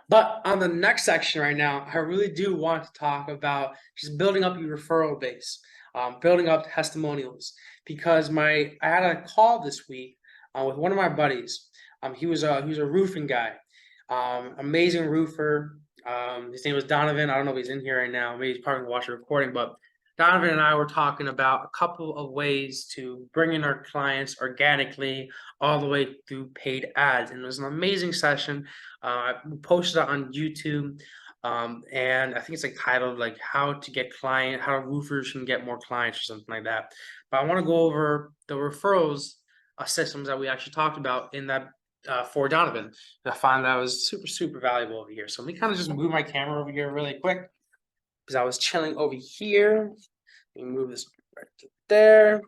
But on the next section right now, I really do want to talk about just building up your referral base, building up testimonials. Because I had a call this week with one of my buddies. He was a roofing guy, amazing roofer. His name was Donovan. I don't know if he's in here right now. Maybe he's probably watching the recording, but Donovan and I were talking about a couple of ways to bring in our clients organically all the way through paid ads. And it was an amazing session. I posted it on YouTube, and I think it's like titled like how roofers can get more clients or something like that. But I want to go over the referrals systems that we actually talked about in that for Donovan. I found that was super valuable over here. So let me kind of just move my camera over here really quick because I was chilling over here. Let me move this right to there.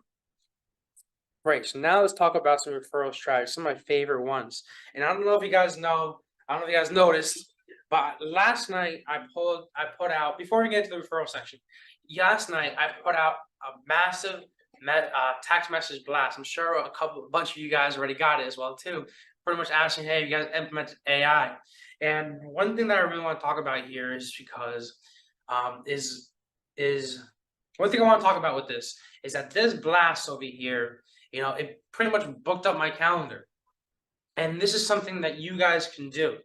Right, so now let's talk about some referral strategies, some of my favorite ones. And I don't know if you guys know, I don't know if you guys noticed, but last night I put out, before we get to the referral section, last night I put out a massive text message blast. I'm sure a bunch of you guys already got it as well too. Pretty much asking, hey, you guys implemented AI. And one thing that I really want to talk about here is because is one thing I want to talk about with this is that this blast over here, it pretty much booked up my calendar. And this is something that you guys can do.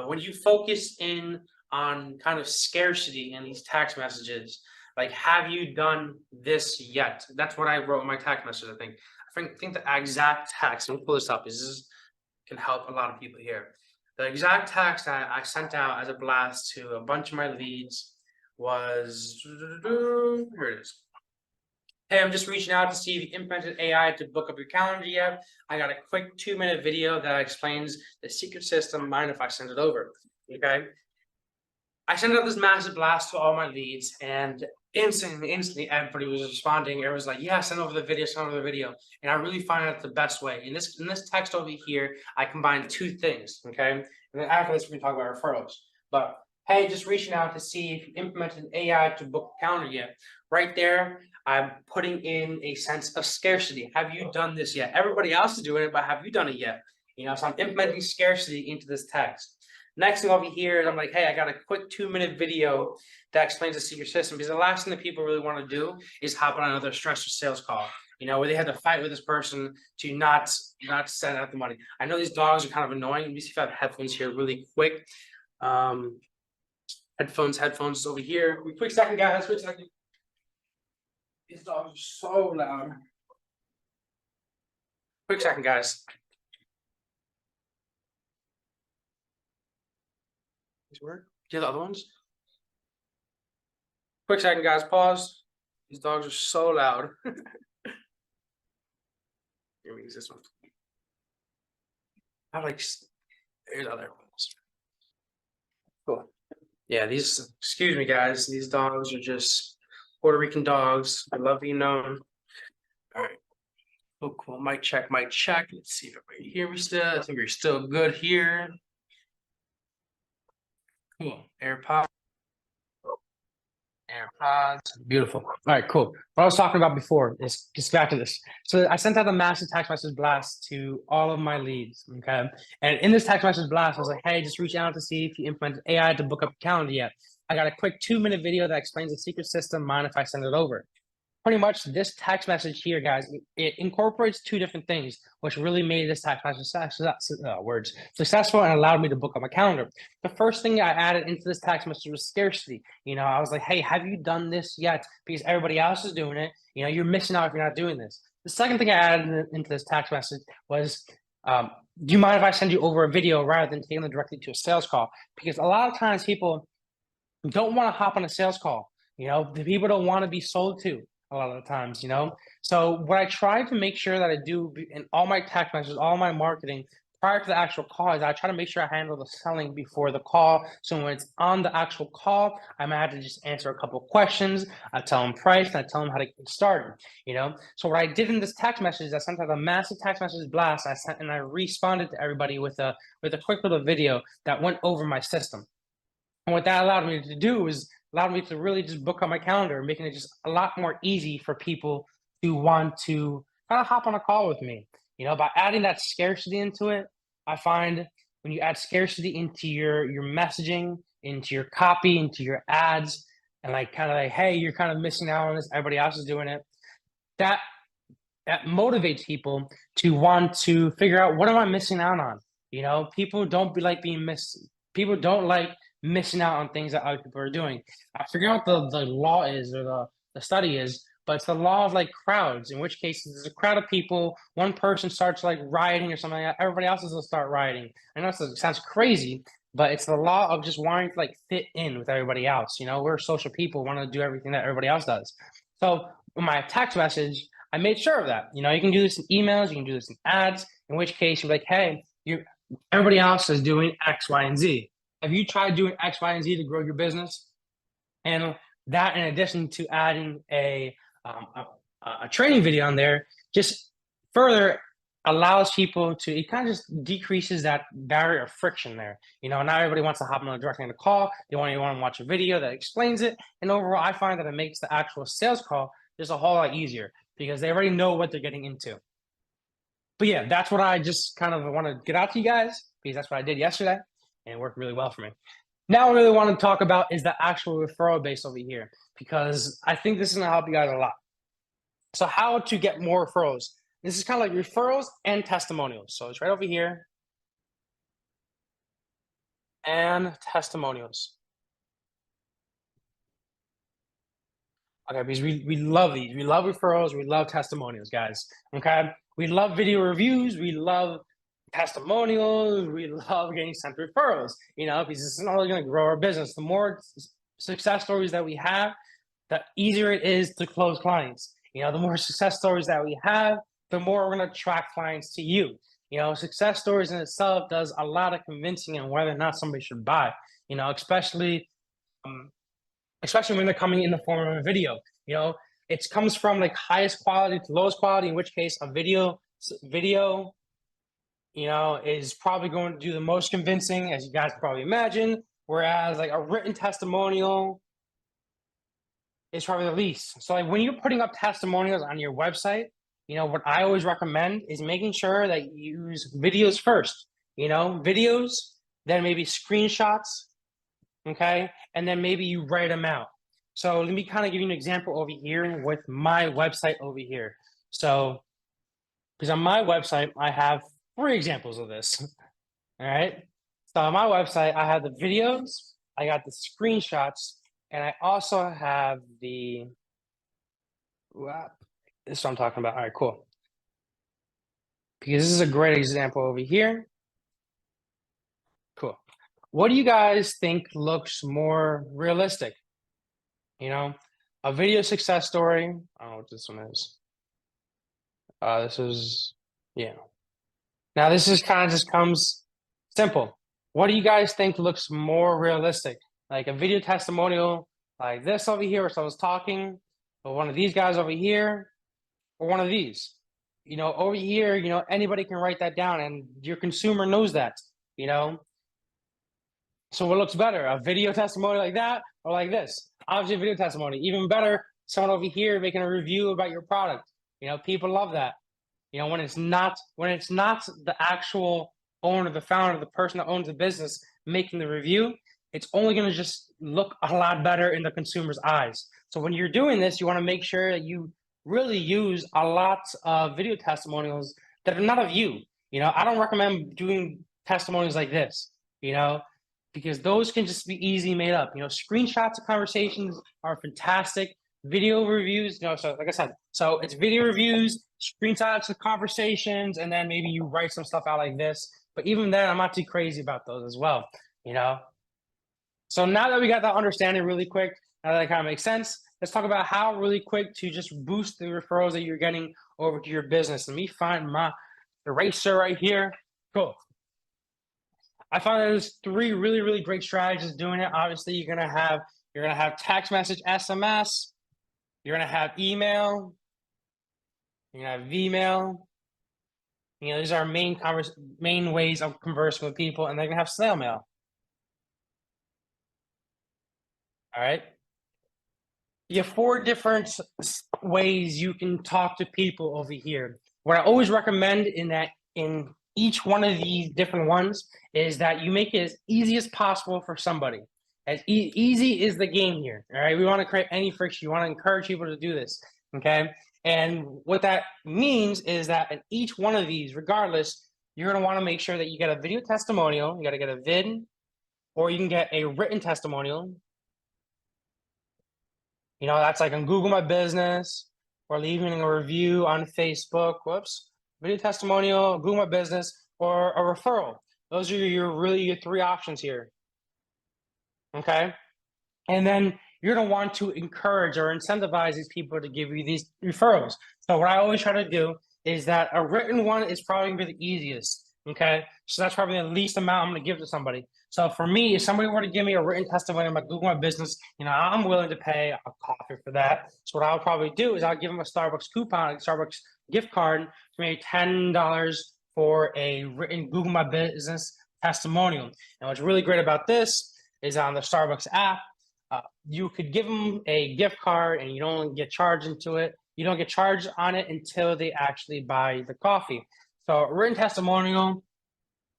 When you focus in on kind of scarcity in these text messages, like, have you done this yet? That's what I wrote in my text message, I think. I think the exact text, let me pull this up, because this can help a lot of people here. The exact text I sent out as a blast to a bunch of my leads was, here it is. Hey, I'm just reaching out to see if you implemented AI to book up your calendar yet. I got a quick 2-minute video that explains the secret system. Mind if I send it over? Okay. I sent out this massive blast to all my leads, and instantly everybody was responding. It was like, yeah, send over the video, send over the video. And I really find out the best way. In this text over here, I combined two things. Okay. And then after this, we can talk about referrals. But hey, just reaching out to see if you implemented AI to book a calendar yet. Right there, I'm putting in a sense of scarcity. Have you done this yet? Everybody else is doing it, but have you done it yet? So I'm implementing scarcity into this text. Next thing over here is I'm like, hey, I got a quick 2-minute video that explains the secret system, because the last thing that people really want to do is hop on another stressful sales call, where they had to fight with this person to not send out the money. I know these dogs are kind of annoying. Let me see if I have headphones here really quick. Headphones over here. Quick second, guys. Quick second. These dogs are so loud. Quick second, guys. These work? Do you have the other ones? Quick second, guys. Pause. These dogs are so loud. Here we use this one. I like. Here's other ones. Cool. Yeah, excuse me, guys. These dogs are just Puerto Rican dogs. I love being known. All right. Oh, cool. Mic check, mic check. Let's see if everybody hear me still. I think we're still good here. Cool. AirPods. Beautiful. All right, cool. What I was talking about before is just back to this. So I sent out a massive text message blast to all of my leads. Okay. And in this text message blast, I was like, hey, just reach out to see if you implemented AI to book up a calendar yet. I got a quick 2-minute video that explains the secret system. Mind if I send it over? Pretty much this text message here, guys, it incorporates two different things, which really made this text message successful and allowed me to book up my calendar. The first thing I added into this text message was scarcity. I was like, hey, have you done this yet? Because everybody else is doing it. You're missing out if you're not doing this. The second thing I added into this text message was, do you mind if I send you over a video rather than taking them directly to a sales call? Because a lot of times people don't want to hop on a sales call. The people don't want to be sold to a lot of the times, So what I try to make sure that I do in all my text messages, all my marketing prior to the actual call is I try to make sure I handle the selling before the call. So when it's on the actual call, I might have to just answer a couple of questions. I tell them price and I tell them how to get started, So what I did in this text message is I sent out a massive text message blast. I responded to everybody with a quick little video that went over my system. And what that allowed me to do is allowed me to really just book on my calendar, making it just a lot more easy for people to want to kind of hop on a call with me. By adding that scarcity into it, I find when you add scarcity into your messaging, into your copy, into your ads, and like kind of like, hey, you're kind of missing out on this. Everybody else is doing it. That that motivates people to want to figure out what am I missing out on. People don't be like being missed. People don't like missing out on things that other people are doing. I forget what the law is or the study is, but it's the law of like crowds. In which case, there's a crowd of people. One person starts like rioting or something like that. Everybody else is gonna start rioting. I know it sounds crazy, but it's the law of just wanting to like fit in with everybody else. We're social people, want to do everything that everybody else does. So my text message, I made sure of that. You can do this in emails, you can do this in ads, in which case you're like, hey, everybody else is doing X, Y, and Z. Have you tried doing X, Y, and Z to grow your business? And that, in addition to adding a training video on there, just further allows people to, it kind of just decreases that barrier of friction there. Not everybody wants to hop on directly on a call. They want to watch a video that explains it. And overall, I find that it makes the actual sales call just a whole lot easier because they already know what they're getting into. But yeah, that's what I just kind of want to get out to you guys because that's what I did yesterday and it worked really well for me. Now, I really want to talk about is the actual referral base over here because I think this is going to help you guys a lot. So how to get more referrals. This is kind of like referrals and testimonials. So it's right over here. And testimonials. Okay, because we love these. We love referrals. We love testimonials, guys. Okay. We love video reviews. We love testimonials. We love getting sent referrals, because it's not only going to grow our business. The more success stories that we have, the easier it is to close clients. The more success stories that we have, the more we're going to attract clients to you. Success stories in itself does a lot of convincing on whether or not somebody should buy, especially when they're coming in the form of a video. It comes from like highest quality to lowest quality, in which case a video is probably going to do the most convincing, as you guys can probably imagine, whereas like a written testimonial is probably the least. So like when you're putting up testimonials on your website, what I always recommend is making sure that you use videos first, videos, then maybe screenshots, okay? And then maybe you write them out. So let me kind of give you an example over here with my website over here. So, because on my website, I have 3 examples of this, all right? So on my website, I have the videos, I got the screenshots, and I also have the, this is what I'm talking about. All right, cool. Because this is a great example over here. Cool. What do you guys think looks more realistic? A video success story. I don't know what this one is. This is, yeah. Now this is kind of just comes simple. What do you guys think looks more realistic? Like a video testimonial like this over here, where someone's talking, or one of these guys over here, or one of these. Over here, anybody can write that down and your consumer knows that, So what looks better, a video testimony like that or like this? Obviously, a video testimony. Even better, someone over here making a review about your product. People love that. When it's not the actual owner, the founder, the person that owns the business making the review, it's only going to just look a lot better in the consumer's eyes. So when you're doing this, you want to make sure that you really use a lot of video testimonials that are not of you. I don't recommend doing testimonials like this, because those can just be easily made up. Screenshots of conversations are fantastic. Video reviews, so like I said, so it's video reviews, screenshots of conversations, and then maybe you write some stuff out like this. But even then, I'm not too crazy about those as well, So now that we got that understanding really quick, now that it kind of makes sense, let's talk about how really quick to just boost the referrals that you're getting over to your business. Let me find my eraser right here. Cool. I found there's 3 really, really great strategies doing it. Obviously, you're gonna have text message, SMS. You're gonna have email. You're gonna have email. These are main ways of conversing with people, and they're gonna have snail mail. All right. You have 4 different ways you can talk to people over here. What I always recommend in each one of these different ones is that you make it as easy as possible for somebody. As easy is the game here. All right. We want to create any friction. You want to encourage people to do this. Okay. And what that means is that in each one of these, regardless, you're going to want to make sure that you get a video testimonial. You got to get a vid, or you can get a written testimonial. You know, that's like on Google My Business, or leaving a review on Facebook. Whoops. Video testimonial, Google My Business, or a referral. Those are your 3 options here. Okay. And then you're going to want to encourage or incentivize these people to give you these referrals. So what I always try to do is that a written one is probably going to be the easiest. Okay. So that's probably the least amount I'm going to give to somebody. So for me, if somebody were to give me a written testimony about Google My Business, you know, I'm willing to pay a coffee for that. So what I'll probably do is I'll give them a Starbucks coupon, a Starbucks gift card for maybe $10 for a written Google My Business testimonial. And what's really great about this is on the Starbucks app, you could give them a gift card and you don't get charged into it. You don't get charged on it until they actually buy the coffee. So a written testimonial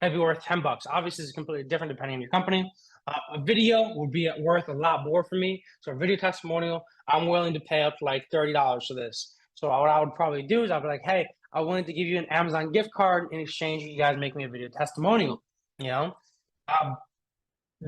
might be worth $10. Obviously, it's completely different depending on your company. A video would be worth a lot more for me. So a video testimonial, I'm willing to pay up to like $30 for this. So what I would probably do is I'd be like, hey, I'm willing to give you an Amazon gift card in exchange for you guys make me a video testimonial, you know?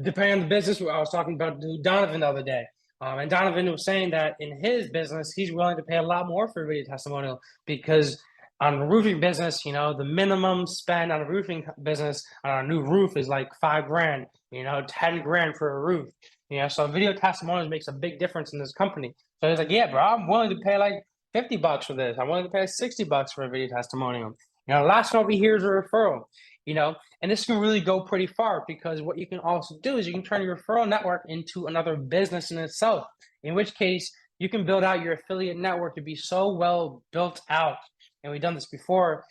Depending on the business, I was talking about Donovan the other day. And Donovan was saying that in his business, he's willing to pay a lot more for a video testimonial because on a roofing business, you know, the minimum spend on a roofing business on a new roof is like $5,000, you know, 10 grand for a roof. You know, so video testimonials makes a big difference in this company. So he's like, yeah, bro, I'm willing to pay like $50 for this. I'm willing to pay $60 for a video testimonial. You know, last one over here is a referral, you know, and this can really go pretty far because what you can also do is you can turn your referral network into another business in itself, in which case you can build out your affiliate network to be so well built out. And we've done this before.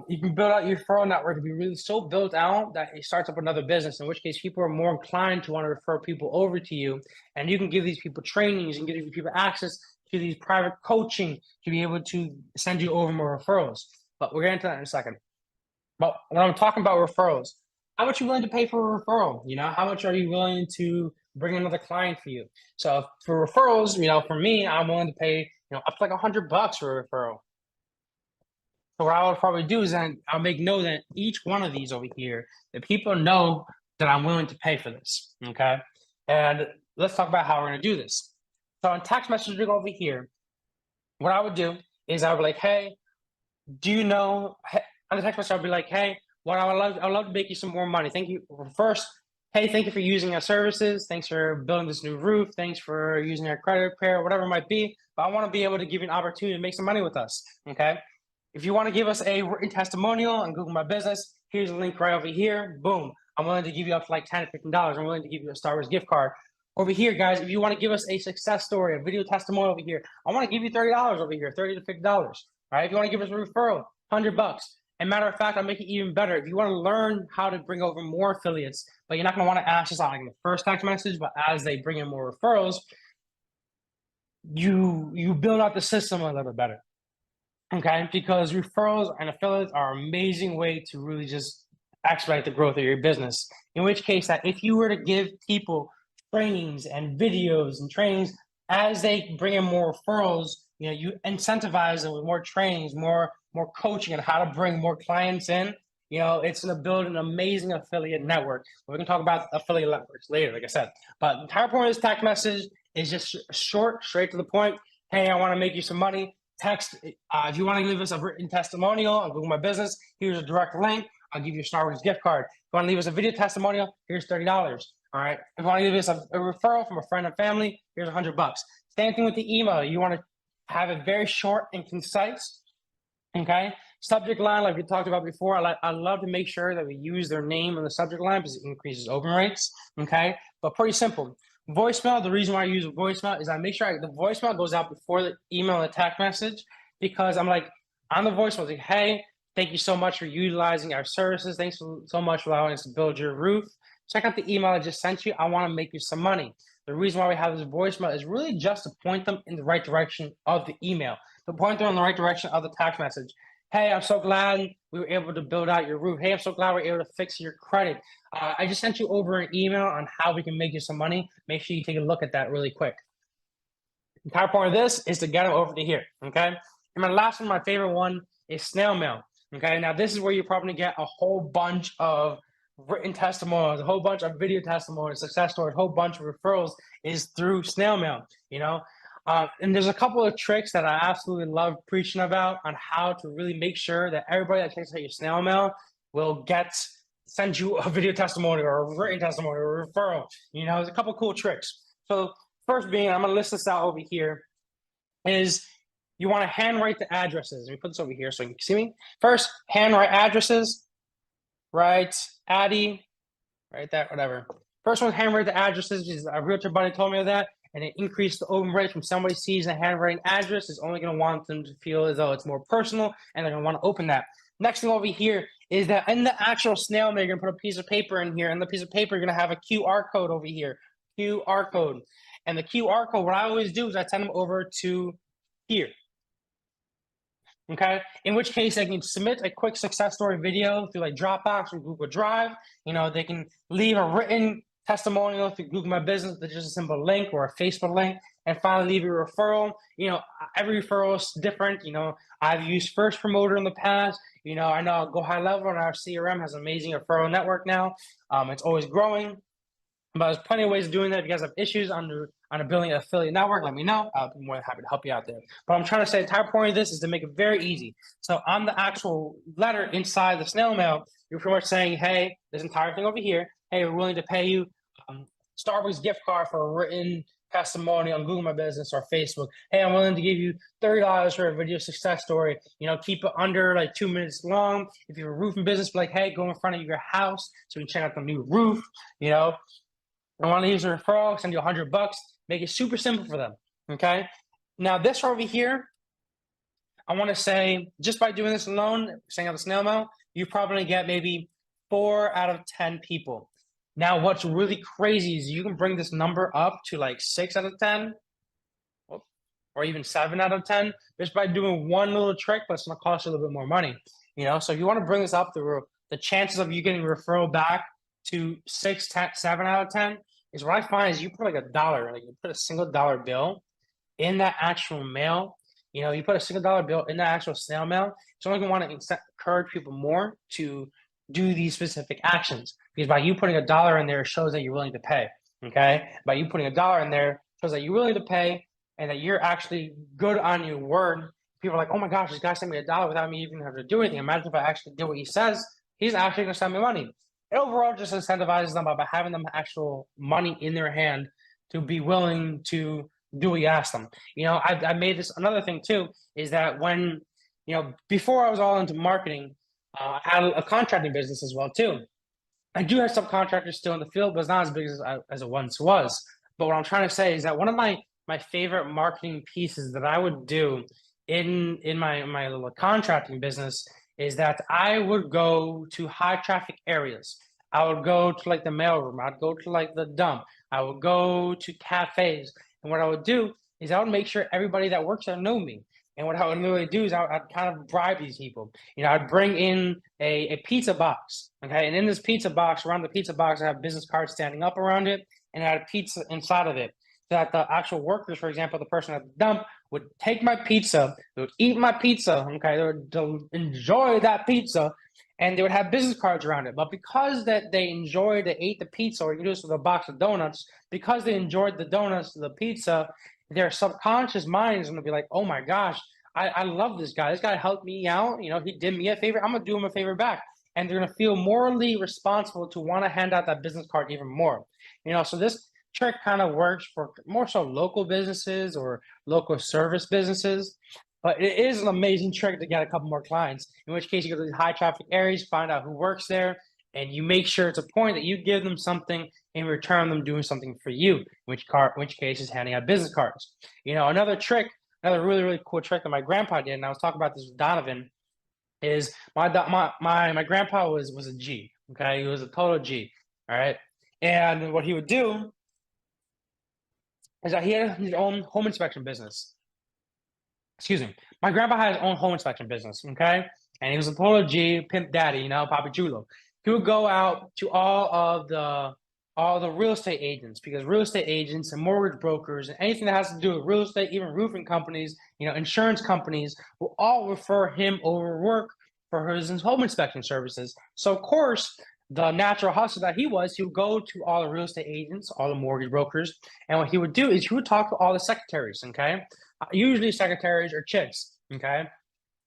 You can build out your referral network to be really so built out that it starts up another business, in which case people are more inclined to want to refer people over to you. And you can give these people trainings and give these people access to these private coaching to be able to send you over more referrals. But we're getting to that in a second. But when I'm talking about referrals, how much are you willing to pay for a referral? You know, how much are you willing to bring another client for you? So for referrals, you know, for me, I'm willing to pay, you know, up to like $100 for a referral. So what I would probably do is then I'll make note that each one of these over here, that people know that I'm willing to pay for this. Okay. And let's talk about how we're going to do this. So on text messaging over here, what I would do is I would be like, hey, do you know, on the text message, I'll be like, hey, I'd love to make you some more money. Thank you. First, hey, thank you for using our services. Thanks for building this new roof. Thanks for using our credit repair, whatever it might be. But I want to be able to give you an opportunity to make some money with us. Okay. If you want to give us a written testimonial on Google My Business, here's a link right over here. Boom. I'm willing to give you up to like $10 to $15. I'm willing to give you a Starbucks gift card. Over here, guys, if you want to give us a success story, a video testimonial over here, I want to give you $30 over here, $30 to $50. All right. If you want to give us a referral, $100. And matter of fact, I'll make it even better. If you want to learn how to bring over more affiliates, but you're not going to want to ask us on like the first text message, but as they bring in more referrals, you build out the system a little better. Okay, because referrals and affiliates are an amazing way to really just expedite the growth of your business. In which case, that if you were to give people trainings and videos and trainings as they bring in more referrals, you know, you incentivize them with more trainings, more coaching on how to bring more clients in. You know, it's going to build an amazing affiliate network. We're going to talk about affiliate networks later, like I said. But the entire point of this text message is just short, straight to the point. Hey, I want to make you some money. Text, if you want to leave us a written testimonial on Google My Business, here's a direct link. I'll give you a Starbucks gift card. If you want to leave us a video testimonial, here's $30. All right. If you want to leave us a referral from a friend and family, here's $100. Same thing with the email. You want to have it very short and concise. Okay. Subject line, like we talked about before, I love to make sure that we use their name in the subject line because it increases open rates. Okay. But pretty simple. Voicemail, the reason why I use a voicemail is I make sure the voicemail goes out before the email and the text message, because I'm like, on the voicemail, like, hey, thank you so much for utilizing our services. Thanks so much for allowing us to build your roof. Check out the email I just sent you. I want to make you some money. The reason why we have this voicemail is really just to point them in the right direction of the email, to point them in the right direction of the text message. Hey, I'm so glad we were able to build out your roof. Hey, I'm so glad we're able to fix your credit. I just sent you over an email on how we can make you some money. Make sure you take a look at that really quick. The entire point of this is to get them over to here, okay? And my last one, my favorite one, is snail mail, okay? Now, this is where you probably get a whole bunch of written testimonials, a whole bunch of video testimonials, success stories, a whole bunch of referrals is through snail mail, you know? And there's a couple of tricks that I absolutely love preaching about on how to really make sure that everybody that checks out your snail mail will send you a video testimonial or a written testimonial or a referral. You know, there's a couple cool tricks. So first being, I'm gonna list this out over here, is you want to handwrite the addresses. Let me put this over here so you can see me. First, handwrite addresses, right? Addy, right? That, whatever. First one, handwrite the addresses. Because a realtor buddy told me that, and it increased the open rate from somebody sees a handwriting address is only going to want them to feel as though it's more personal, and they're going to want to open that. Next thing over here is that in the actual snail mail, you're going to put a piece of paper in here, and the piece of paper, you're going to have a QR code over here. QR code. And the QR code, what I always do is I send them over to here. Okay, in which case they can submit a quick success story video through like Dropbox or Google Drive. You know, they can leave a written testimonial through Google My Business with just a simple link or a Facebook link, and finally leave your referral. You know, every referral is different. You know, I've used First Promoter in the past. You know, I know Go High Level and our CRM has an amazing referral network now. It's always growing. But there's plenty of ways of doing that. If you guys have issues on a building an affiliate network, let me know. I'll be more than happy to help you out there. But I'm trying to say the entire point of this is to make it very easy. So on the actual letter inside the snail mail, you're pretty much saying, hey, this entire thing over here, hey, we're willing to pay you Starbucks gift card for a written testimony on Google My Business or Facebook. Hey, I'm willing to give you $30 for a video success story. You know, keep it under like 2 minutes long. If you have a roofing business, be like, hey, go in front of your house so we can check out the new roof. You know, I want to use a referral, send you $100, make it super simple for them. Okay. Now this over here, I want to say just by doing this alone, sending out the snail mail, you probably get maybe 4 out of 10 people. Now, what's really crazy is you can bring this number up to like 6 out of 10, or even 7 out of 10, just by doing one little trick, but it's going to cost you a little bit more money. You know, so if you want to bring this up, the chances of you getting a referral back to 6, 10, 7 out of 10 is what I find is you put like $1, like you put a single dollar bill in that actual mail. You know, you put a single dollar bill in the actual snail mail. It's only going to want to encourage people more to do these specific actions, because by you putting $1 in there, it shows that you're willing to pay. Okay, by you putting $1 in there, shows that you're willing to pay and that you're actually good on your word. People are like, oh my gosh, this guy sent me $1 without me even having to do anything. Imagine if I actually did what he says. He's actually going to send me money. It overall just incentivizes them by having them actual money in their hand to be willing to do what you ask them. You know, I made this another thing too, is that when, you know, before I was all into marketing, I had a contracting business as well too. I do have subcontractors still in the field, but it's not as big as it once was. But what I'm trying to say is that one of my favorite marketing pieces that I would do in my little contracting business is that I would go to high traffic areas. I would go to like the mailroom. I'd go to like the dump. I would go to cafes. And what I would do is I would make sure everybody that works there knew me. And what I would literally do is I'd kind of bribe these people. You know, I'd bring in a pizza box. Okay. And in this pizza box, around the pizza box, I have business cards standing up around it, and I had pizza inside of it. So that the actual workers, for example, the person at the dump would take my pizza, they would eat my pizza, okay, they would enjoy that pizza, and they would have business cards around it. But because that they enjoyed, they ate the pizza, or you can do this with a box of donuts, because they enjoyed the donuts, the pizza, their subconscious mind is going to be like, oh my gosh, I love this guy. This guy helped me out. You know, he did me a favor. I'm going to do him a favor back. And they're going to feel morally responsible to want to hand out that business card even more. You know, so this trick kind of works for more so local businesses or local service businesses. But it is an amazing trick to get a couple more clients, in which case you go to these high traffic areas, find out who works there, and you make sure it's a point that you give them something in return them doing something for you, which case is handing out business cards. You know, another trick, another really, really cool trick that my grandpa did, and I was talking about this with Donovan, is my grandpa was a G, okay? He was a total G, all right? And what he would do is that he had his own home inspection business. Excuse me. My grandpa had his own home inspection business, okay? and he was a total G, pimp daddy, you know, Papi Chulo. He would go out to all the real estate agents, because real estate agents and mortgage brokers and anything that has to do with real estate, even roofing companies, you know, insurance companies, will all refer him over work for his home inspection services. So of course, the natural hustle that he was, he would go to all the real estate agents, all the mortgage brokers, and what he would do is he would talk to all the secretaries, okay? Usually secretaries are chicks, okay?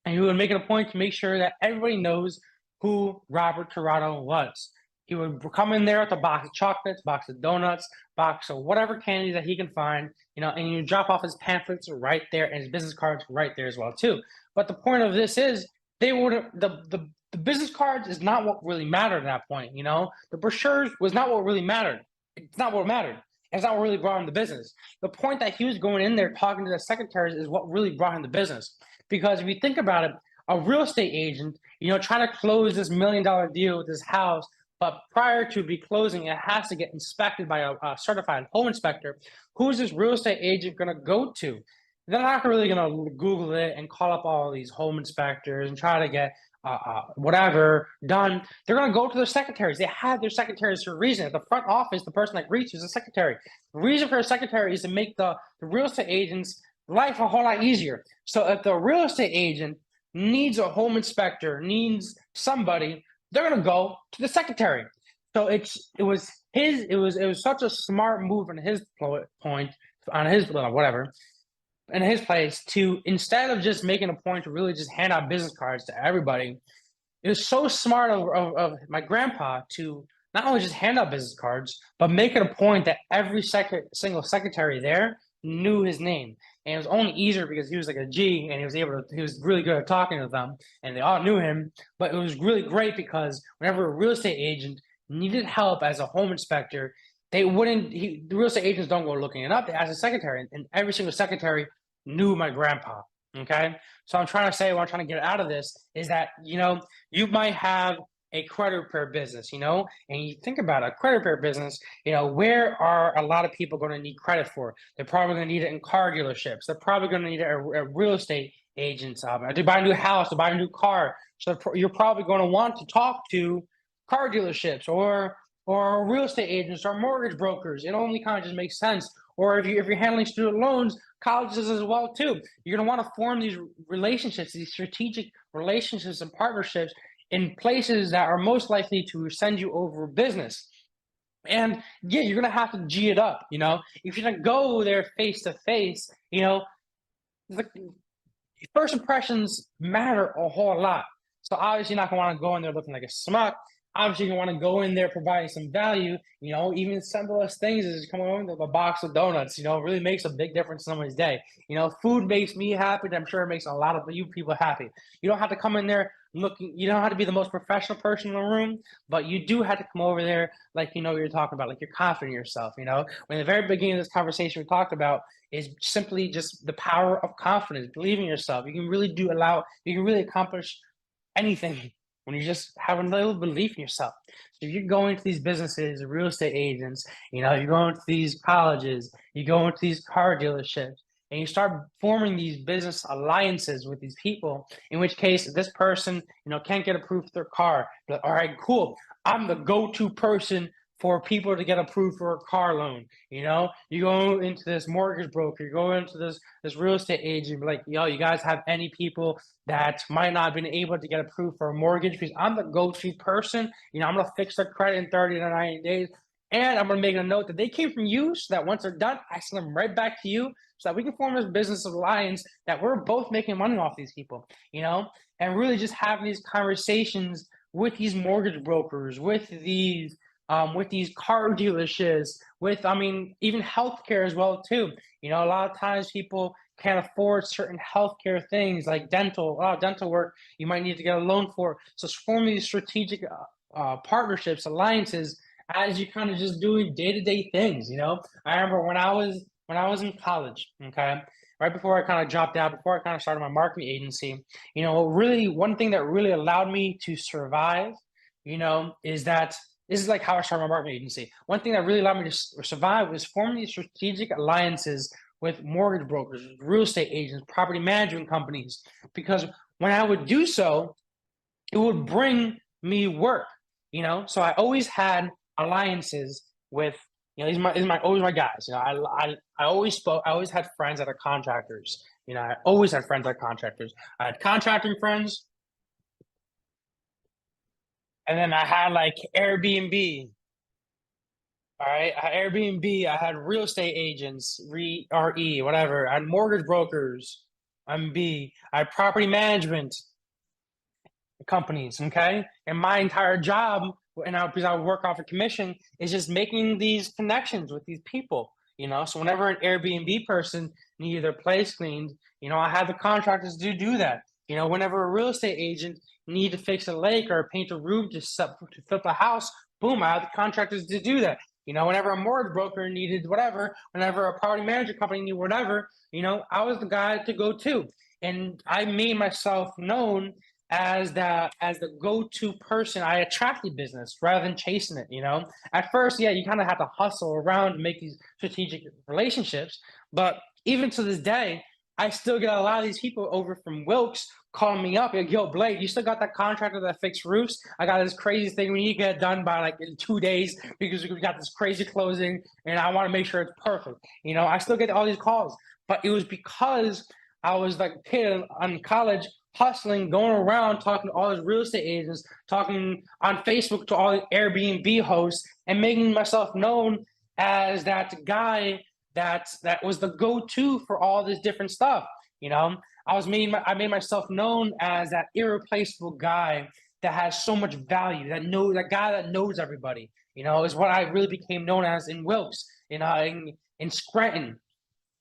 And he would make it a point to make sure that everybody knows who Robert Toronto was. He would come in there with a box of chocolates, box of donuts, box of whatever candy that he can find, you know, and you drop off his pamphlets right there and his business cards right there as well too. But the point of this is they would the business cards is not what really mattered at that point, you know. The brochures was not what really mattered. It's not what mattered. It's not what really brought him the business. The point that he was going in there talking to the secretaries is what really brought him the business. Because if you think about it, a real estate agent, you know, trying to close this $1 million deal with this house, but prior to be closing, it has to get inspected by a certified home inspector. Who's this real estate agent going to go to? They're not really going to Google it and call up all these home inspectors and try to get whatever done. They're going to go to their secretaries. They have their secretaries for a reason. At the front office, the person that greets you is the secretary. The reason for a secretary is to make the real estate agent's life a whole lot easier. So if the real estate agent needs a home inspector, needs somebody, they're going to go to the secretary. So it was such a smart move on his point, on his whatever, in his place, to, instead of just making a point to really just hand out business cards to everybody, it was so smart of my grandpa to not only just hand out business cards, but make it a point that every single secretary there knew his name. And it was only easier because he was like a G, and he was really good at talking to them, and they all knew him. But it was really great because whenever a real estate agent needed help as a home inspector, they wouldn't, the real estate agents don't go looking it up. They ask the secretary, and every single secretary knew my grandpa. Okay. So I'm trying to say, what I'm trying to get out of this is that, you know, you might have a credit repair business, you know, and you think about a credit repair business, you know, where are a lot of people going to need credit for? They're probably going to need it in car dealerships. They're probably going to need it at real estate agents. To buy a new house, to buy a new car. So you're probably going to want to talk to car dealerships or real estate agents or mortgage brokers. It only kind of just makes sense. Or if you're handling student loans, colleges as well too. You're going to want to form these relationships, these strategic relationships and partnerships in places that are most likely to send you over business. And yeah, you're going to have to G it up, you know. If you're going to go there face to face, you know, the first impressions matter a whole lot. So obviously you're not going to want to go in there looking like a schmuck. Obviously, you want to go in there providing some value. You know, even simplest things is coming home with a box of donuts. You know, really makes a big difference in someone's day. You know, food makes me happy. I'm sure it makes a lot of you people happy. You don't have to come in there looking. You don't have to be the most professional person in the room, but you do have to come over there like you know what you're talking about, like you're confident in yourself. You know, when the very beginning of this conversation we talked about is simply just the power of confidence, believing in yourself. You can really You can really accomplish anything when you just have a little belief in yourself. So if you're going to these businesses, real estate agents, you know, you're going to these colleges, you go into these car dealerships, and you start forming these business alliances with these people, in which case this person, you know, can't get approved for their car. But all right, cool. I'm the go-to person for people to get approved for a car loan. You know, you go into this mortgage broker, you go into this real estate agent, like, yo, you guys have any people that might not have been able to get approved for a mortgage? Because I'm the go-to person. You know, I'm gonna fix their credit in 30 to 90 days. And I'm gonna make a note that they came from you, so that once they're done, I send them right back to you, so that we can form this business alliance that we're both making money off these people, you know, and really just having these conversations with these mortgage brokers, with these car dealerships, with, I mean, even healthcare as well too. You know, a lot of times people can't afford certain healthcare things like dental work. You might need to get a loan for. So form these strategic partnerships, alliances, as you kind of just doing day-to-day things. You know, I remember when I was in college, okay, right before I kind of dropped out, before I kind of started my marketing agency, you know, really one thing that really allowed me to survive, you know, is that this is like how I started my marketing agency. One thing that really allowed me to survive was forming these strategic alliances with mortgage brokers, real estate agents, property management companies. Because when I would do so, it would bring me work, So I always had alliances with, these are my always my guys. I always spoke. I always had friends that are contractors. I always had friends that are contractors. I had contracting friends, and then I had like Airbnb. All right, I had Airbnb. I had real estate agents, RE, whatever. I had mortgage brokers, MB. I had property management companies. Okay, and my entire job, because I work off a commission, is just making these connections with these people. So whenever an Airbnb person needed their place cleaned, I had the contractors to do that. Whenever a real estate agent needed to fix a lake or paint a roof to flip a house, boom, I had the contractors to do that. Whenever a mortgage broker needed whatever, whenever a property management company needed whatever, I was the guy to go to. And I made myself known as the go-to person. I attracted business rather than chasing it. At first, yeah, you kind of have to hustle around to make these strategic relationships, but even to this day, I still get a lot of these people over from Wilkes calling me up, like, yo, Blake, you still got that contractor that fixed roofs? I got this crazy thing we need to get it done by like in 2 days because we got this crazy closing and I want to make sure it's perfect. I still get all these calls, but it was because I was like a kid in college hustling, going around talking to all these real estate agents, talking on Facebook to all the Airbnb hosts, and making myself known as that guy that was the go-to for all this different stuff. I made myself known as that irreplaceable guy that has so much value, that guy that knows everybody. Is what I really became known as in Wilkes, in Scranton.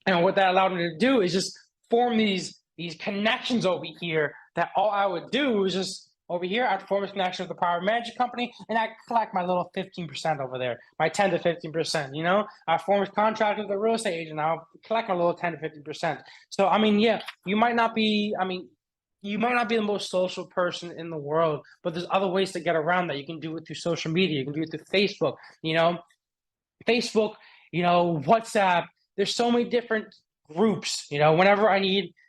And what that allowed me to do is just form these connections over here that all I would do was just over here, I'd form a connection with the power management company and I'd collect my little 15% over there, my 10 to 15%, I form a contract with the real estate agent, I'll collect my little 10 to 15%. So, I mean, yeah, you might not be the most social person in the world, but there's other ways to get around that. You can do it through social media. You can do it through Facebook, WhatsApp. There's so many different groups.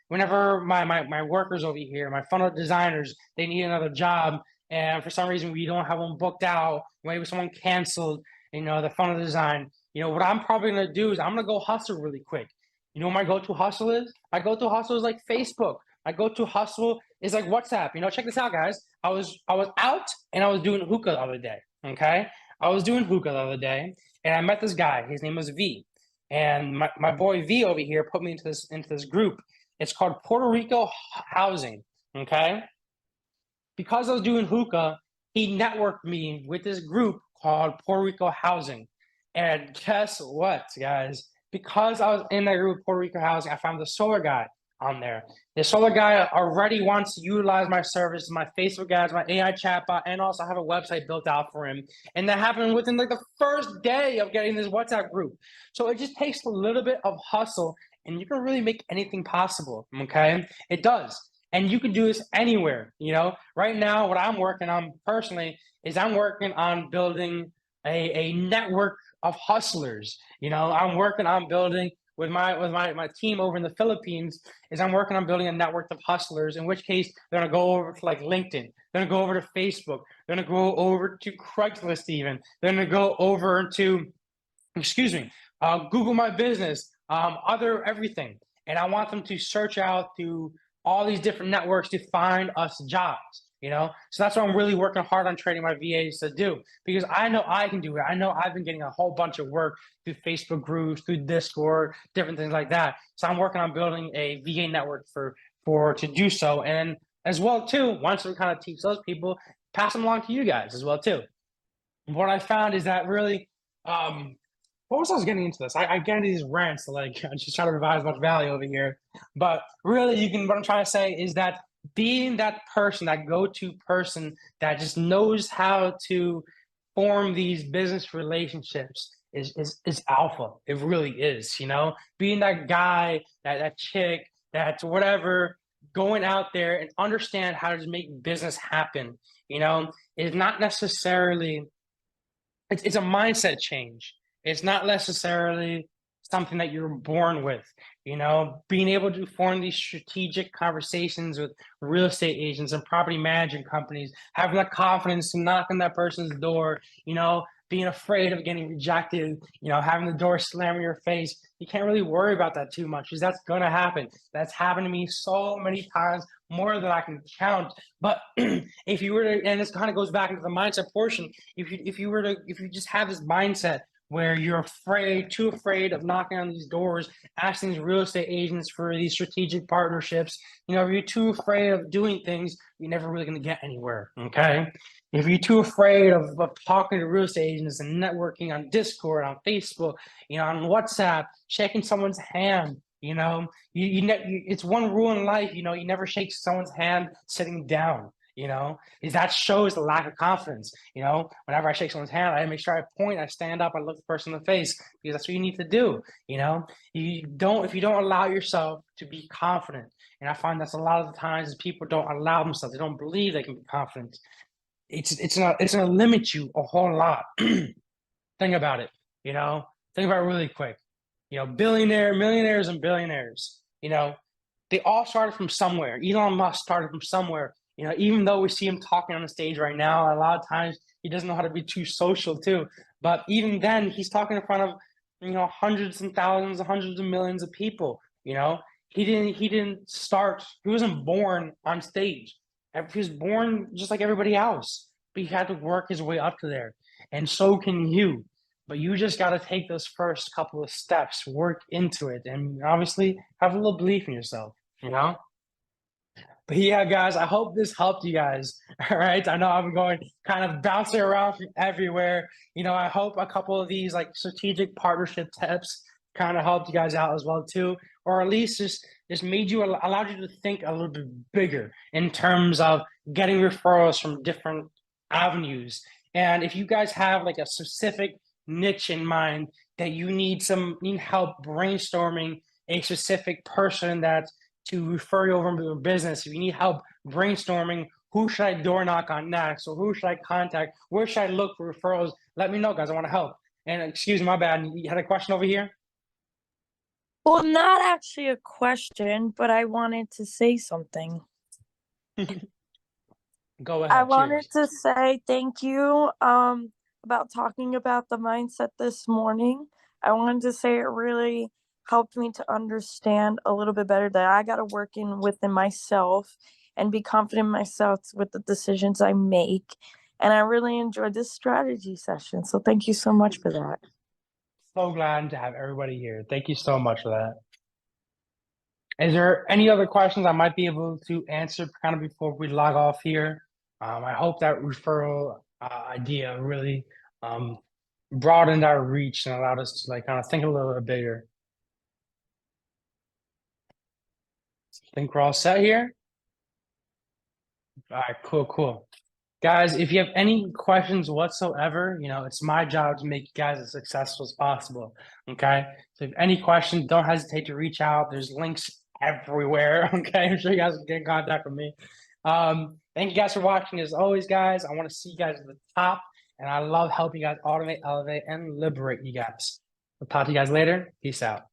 Whenever my workers over here, my funnel designers, they need another job, and for some reason we don't have them booked out, maybe someone canceled, the funnel design. What I'm probably gonna do is I'm gonna go hustle really quick. What my go-to hustle is? My go-to hustle is like Facebook. My go-to hustle is like WhatsApp. Check this out, guys. I was out and I was doing hookah the other day. Okay, I was doing hookah the other day, and I met this guy. His name was V. And my boy V over here put me into this group. It's called Puerto Rico Housing. Okay. Because I was doing hookah, he networked me with this group called Puerto Rico Housing. And guess what, guys? Because I was in that group, Puerto Rico Housing, I found the solar guy on there. The solar guy already wants to utilize my services, my Facebook ads, my AI chatbot, and also have a website built out for him. And that happened within like the first day of getting this WhatsApp group. So it just takes a little bit of hustle, and you can really make anything possible. Okay, it does. And you can do this anywhere. Right now, what I'm working on personally is I'm working on building a network of hustlers. I'm working on building with my team over in the Philippines, is I'm working on building a network of hustlers, in which case they're gonna go over to like LinkedIn, they're gonna go over to Facebook, they're gonna go over to Craigslist even, they're gonna go over to, Google My Business, other everything. And I want them to search out through all these different networks to find us jobs. So that's what I'm really working hard on training my VAs to do, because I know I can do it. I know I've been getting a whole bunch of work through Facebook groups, through Discord, different things like that. So I'm working on building a VA network for to do so, and as well too, once we kind of teach those people, pass them along to you guys as well too. What I found is that really, what was I was getting into this? I get into these rants, like I'm just trying to provide as much value over here. But really, what I'm trying to say is that being that person, that go-to person that just knows how to form these business relationships is alpha. It really is, being that guy, that chick, that's whatever, going out there and understand how to make business happen, is not necessarily, it's a mindset change. It's not necessarily something that you're born with. You know, being able to form these strategic conversations with real estate agents and property management companies, having the confidence to knock on that person's door, you know, being afraid of getting rejected, you know, having the door slam in your face. You can't really worry about that too much because that's going to happen. That's happened to me so many times, more than I can count. But if you were to, and this kind of goes back into the mindset portion, if you just have this mindset where you're too afraid of knocking on these doors, asking these real estate agents for these strategic partnerships, you know, if you're too afraid of doing things, you're never really going to get anywhere. Okay. If you're too afraid of talking to real estate agents and networking on Discord, on Facebook, you know, on WhatsApp, shaking someone's hand, you know, it's one rule in life, you know, you never shake someone's hand sitting down. You know, that shows the lack of confidence. You know, whenever I shake someone's hand, I make sure I point, I stand up, I look the person in the face because that's what you need to do. You know, if you don't allow yourself to be confident, and I find that's a lot of the times people don't allow themselves, they don't believe they can be confident. It's gonna limit you a whole lot. Think about it. You know, think about it really quick. You know, millionaires, and billionaires. You know, they all started from somewhere. Elon Musk started from somewhere. You know, even though we see him talking on the stage right now, a lot of times he doesn't know how to be too social too. But even then, he's talking in front of, you know, hundreds and thousands, hundreds of millions of people. You know, he didn't start. He wasn't born on stage. He was born just like everybody else, but he had to work his way up to there. And so can you. But you just got to take those first couple of steps, work into it, and obviously have a little belief in yourself. You know. But yeah, guys, I hope this helped you guys. All right. I know I'm going kind of bouncing around from everywhere. You know, I hope a couple of these like strategic partnership tips kind of helped you guys out as well too, or at least just made you allowed you to think a little bit bigger in terms of getting referrals from different avenues. And if you guys have like a specific niche in mind that you need help brainstorming a specific person that to refer you over into a business, if you need help brainstorming who should I door knock on next, or who should I contact, where should I look for referrals, let me know, guys. I want to help. And excuse me, my bad. You had a question over here? Well, not actually a question, but I wanted to say something. Go I ahead. wanted Cheers. to say thank you about talking about the mindset this morning. I wanted to say it really helped me to understand a little bit better that I got to work in within myself and be confident in myself with the decisions I make. And I really enjoyed this strategy session. So thank you so much for that. So glad to have everybody here. Thank you so much for that. Is there any other questions I might be able to answer kind of before we log off here? I hope that referral idea really broadened our reach and allowed us to like kind of think a little bit bigger. I think we're all set here. All right, cool. Guys, if you have any questions whatsoever, you know, it's my job to make you guys as successful as possible. Okay. So if any questions, don't hesitate to reach out. There's links everywhere. Okay. I'm sure you guys can get in contact with me. Thank you guys for watching. As always, guys, I want to see you guys at the top. And I love helping you guys automate, elevate, and liberate you guys. I'll talk to you guys later. Peace out.